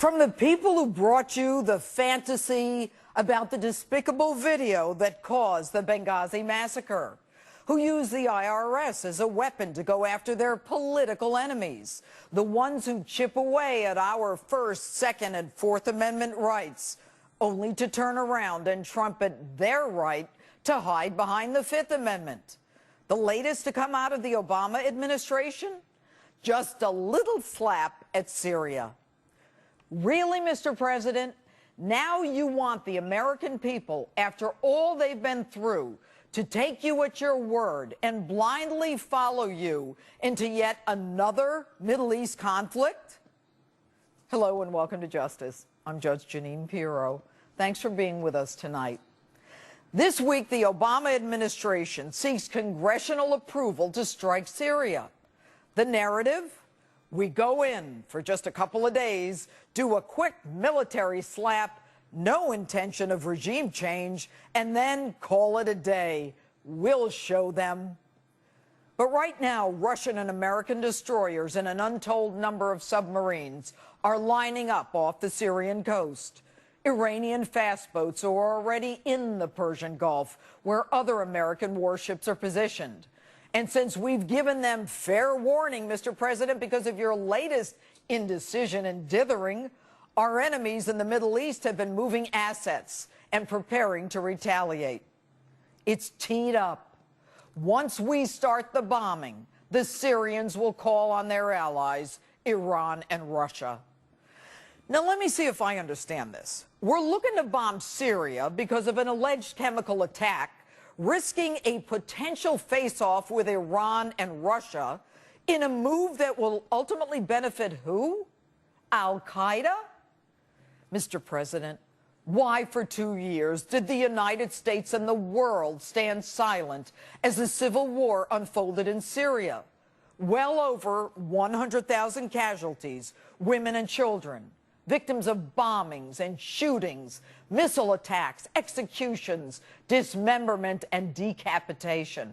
From the people who brought you the fantasy about the despicable video that caused the Benghazi massacre, who used the IRS as a weapon to go after their political enemies, the ones who chip away at our First, Second, and Fourth Amendment rights, only to turn around and trumpet their right to hide behind the Fifth Amendment. The latest to come out of the Obama administration? Just a little slap at Syria. Really, Mr. President? Now you want the American people, after all they've been through, to take you at your word and blindly follow you into yet another Middle East conflict? Hello and welcome to Justice. I'm Judge Jeanine Pirro. Thanks for being with us tonight. This week, the Obama administration seeks congressional approval to strike Syria. The narrative? We go in for just a couple of days, do a quick military slap, no intention of regime change, and then call it a day. We'll show them. But right now, Russian and American destroyers and an untold number of submarines are lining up off the Syrian coast. Iranian fast boats are already in the Persian Gulf, where other American warships are positioned. And since we've given them fair warning, Mr. President, because of your latest indecision and dithering, our enemies in the Middle East have been moving assets and preparing to retaliate. It's teed up. Once we start the bombing, the Syrians will call on their allies, Iran and Russia. Now, let me see if I understand this. We're looking to bomb Syria because of an alleged chemical attack, risking a potential face-off with Iran and Russia in a move that will ultimately benefit who? Al-Qaeda? Mr. President, why for 2 years did the United States and the world stand silent as the civil war unfolded in Syria? Well over 100,000 casualties, women and children, victims of bombings and shootings, missile attacks, executions, dismemberment, and decapitation.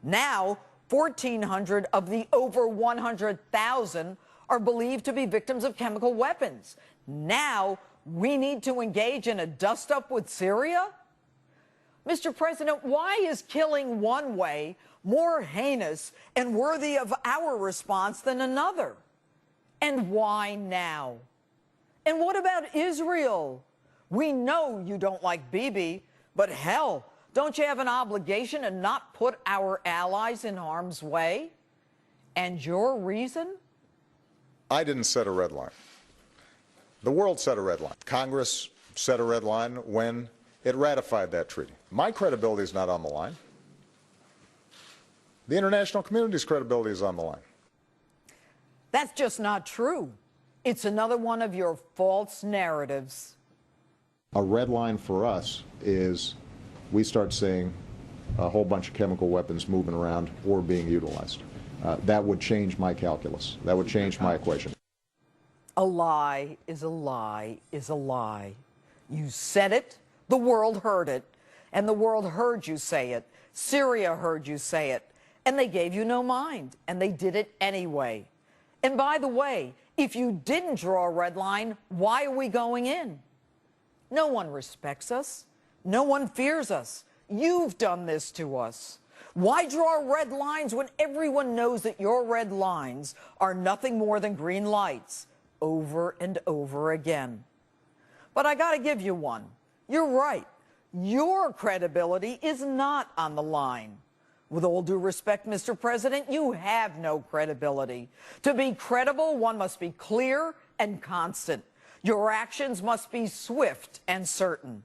Now, 1,400 of the over 100,000 are believed to be victims of chemical weapons. Now, we need to engage in a dust-up with Syria? Mr. President, why is killing one way more heinous and worthy of our response than another? And why now? And what about Israel? We know you don't like Bibi, but hell, don't you have an obligation to not put our allies in harm's way? And your reason? I didn't set a red line. The world set a red line. Congress set a red line when it ratified that treaty. My credibility is not on the line. The international community's credibility is on the line. That's just not true. It's another one of your false narratives. A red line for us is we start seeing a whole bunch of chemical weapons moving around or being utilized. That would change my calculus. That would change my equation. A lie is a lie is a lie. You said it, the world heard it, and the world heard you say it. Syria heard you say it, and they gave you no mind, and they did it anyway. And by the way, if you didn't draw a red line, why are we going in? No one respects us. No one fears us. You've done this to us. Why draw red lines when everyone knows that your red lines are nothing more than green lights over and over again? But I got to give you one. You're right. Your credibility is not on the line. With all due respect, Mr. President, you have no credibility. To be credible, one must be clear and constant. Your actions must be swift and certain.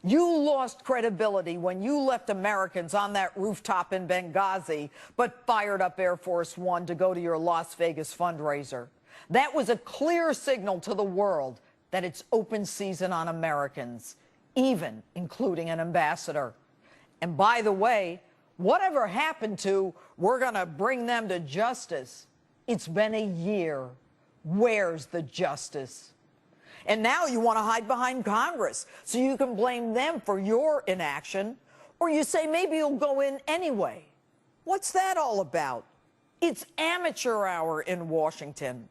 You lost credibility when you left Americans on that rooftop in Benghazi, but fired up Air Force One to go to your Las Vegas fundraiser. That was a clear signal to the world that it's open season on Americans, even including an ambassador. And by the way, whatever happened to, we're going to bring them to justice? It's been a year. Where's the justice? And now you want to hide behind Congress so you can blame them for your inaction, or you say maybe you'll go in anyway. What's that all about? It's amateur hour in Washington.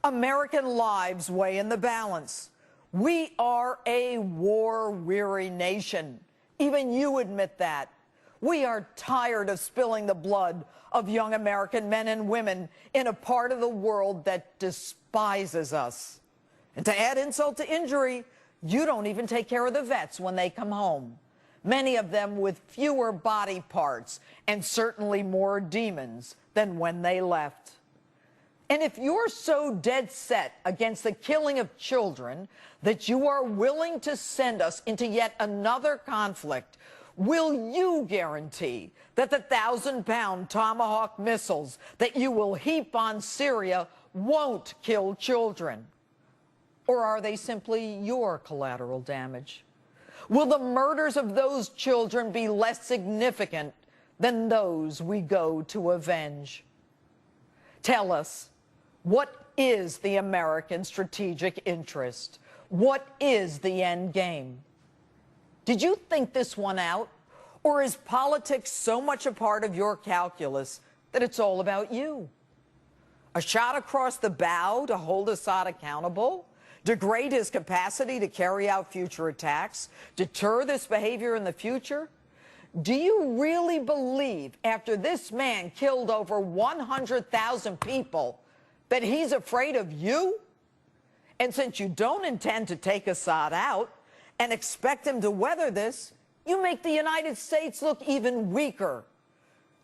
American lives weigh in the balance. We are a war-weary nation. Even you admit that. We are tired of spilling the blood of young American men and women in a part of the world that despises us. And to add insult to injury, you don't even take care of the vets when they come home. Many of them with fewer body parts and certainly more demons than when they left. And if you're so dead set against the killing of children that you are willing to send us into yet another conflict, will you guarantee that the 1,000-pound Tomahawk missiles that you will heap on Syria won't kill children? Or are they simply your collateral damage? Will the murders of those children be less significant than those we go to avenge? Tell us, what is the American strategic interest? What is the end game? Did you think this one out? Or is politics so much a part of your calculus that it's all about you? A shot across the bow to hold Assad accountable? Degrade his capacity to carry out future attacks? Deter this behavior in the future? Do you really believe, after this man killed over 100,000 people, that he's afraid of you? And since you don't intend to take Assad out and expect him to weather this, you make the United States look even weaker.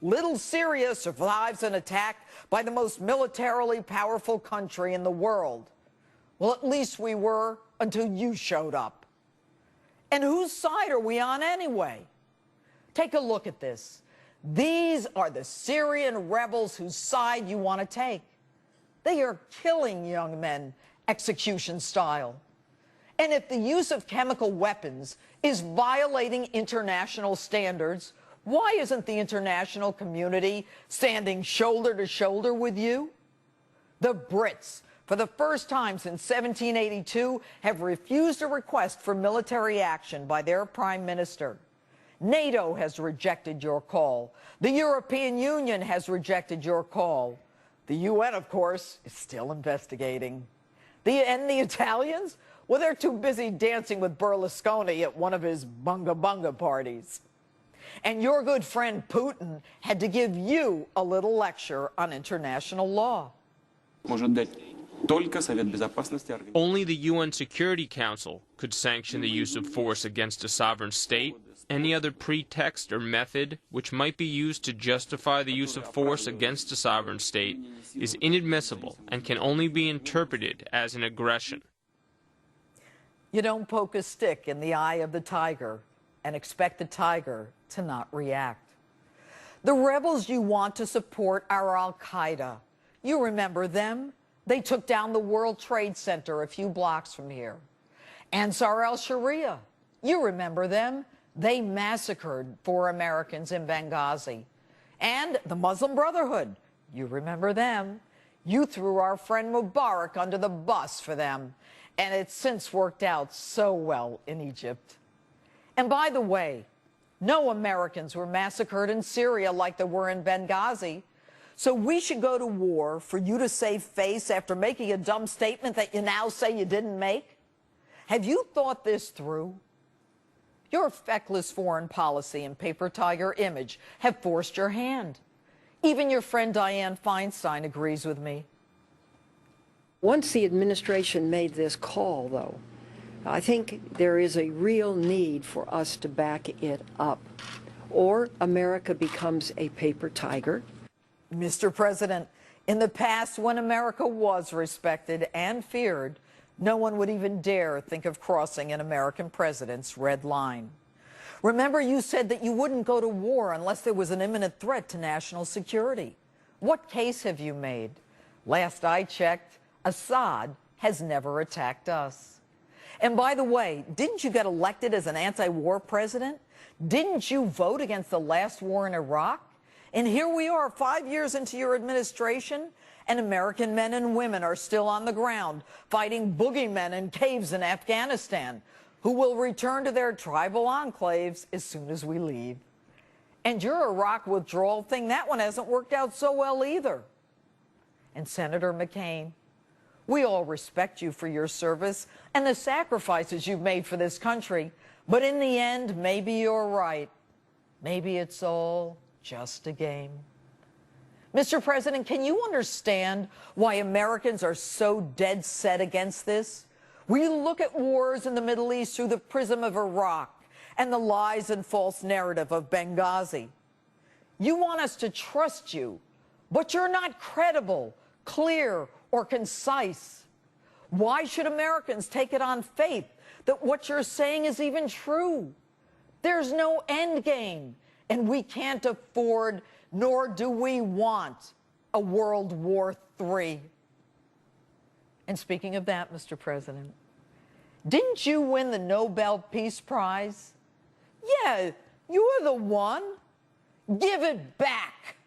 Little Syria survives an attack by the most militarily powerful country in the world. Well, at least we were until you showed up. And whose side are we on anyway? Take a look at this. These are the Syrian rebels whose side you want to take. They are killing young men, execution style. And if the use of chemical weapons is violating international standards, why isn't the international community standing shoulder to shoulder with you? The Brits, for the first time since 1782, have refused a request for military action by their prime minister. NATO has rejected your call. The European Union has rejected your call. The UN, of course, is still investigating. And the Italians? Well, they're too busy dancing with Berlusconi at one of his bunga-bunga parties. And your good friend Putin had to give you a little lecture on international law. Only the UN Security Council could sanction the use of force against a sovereign state. Any other pretext or method which might be used to justify the use of force against a sovereign state is inadmissible and can only be interpreted as an aggression. You don't poke a stick in the eye of the tiger and expect the tiger to not react. The rebels you want to support are Al-Qaeda. You remember them? They took down the World Trade Center a few blocks from here. Ansar al-Sharia. You remember them? They massacred 4 Americans in Benghazi. And the Muslim Brotherhood. You remember them? You threw our friend Mubarak under the bus for them. And it's since worked out so well in Egypt. And by the way, no Americans were massacred in Syria like there were in Benghazi. So we should go to war for you to save face after making a dumb statement that you now say you didn't make? Have you thought this through? Your feckless foreign policy and paper tiger image have forced your hand. Even your friend Dianne Feinstein agrees with me. Once the administration made this call, though, I think there is a real need for us to back it up, or America becomes a paper tiger. Mr. President, in the past, when America was respected and feared, no one would even dare think of crossing an American president's red line. Remember, you said that you wouldn't go to war unless there was an imminent threat to national security. What case have you made? Last I checked, Assad has never attacked us. And by the way, didn't you get elected as an anti-war president? Didn't you vote against the last war in Iraq? And here we are 5 years into your administration, and American men and women are still on the ground fighting boogeymen in caves in Afghanistan, who will return to their tribal enclaves as soon as we leave. And your Iraq withdrawal thing, that one hasn't worked out so well either. And Senator McCain, We all respect you for your service and the sacrifices you've made for this country. But in the end, maybe you're right. Maybe it's all just a game. Mr. President, can you understand why Americans are so dead set against this? We look at wars in the Middle East through the prism of Iraq and the lies and false narrative of Benghazi. You want us to trust you, but you're not credible, clear, or concise. Why should Americans take it on faith that what you're saying is even true? There's no end game, and we can't afford, nor do we want, a World War III. And speaking of that, Mr. President, didn't you win the Nobel Peace Prize? Yeah, you're the one. Give it back.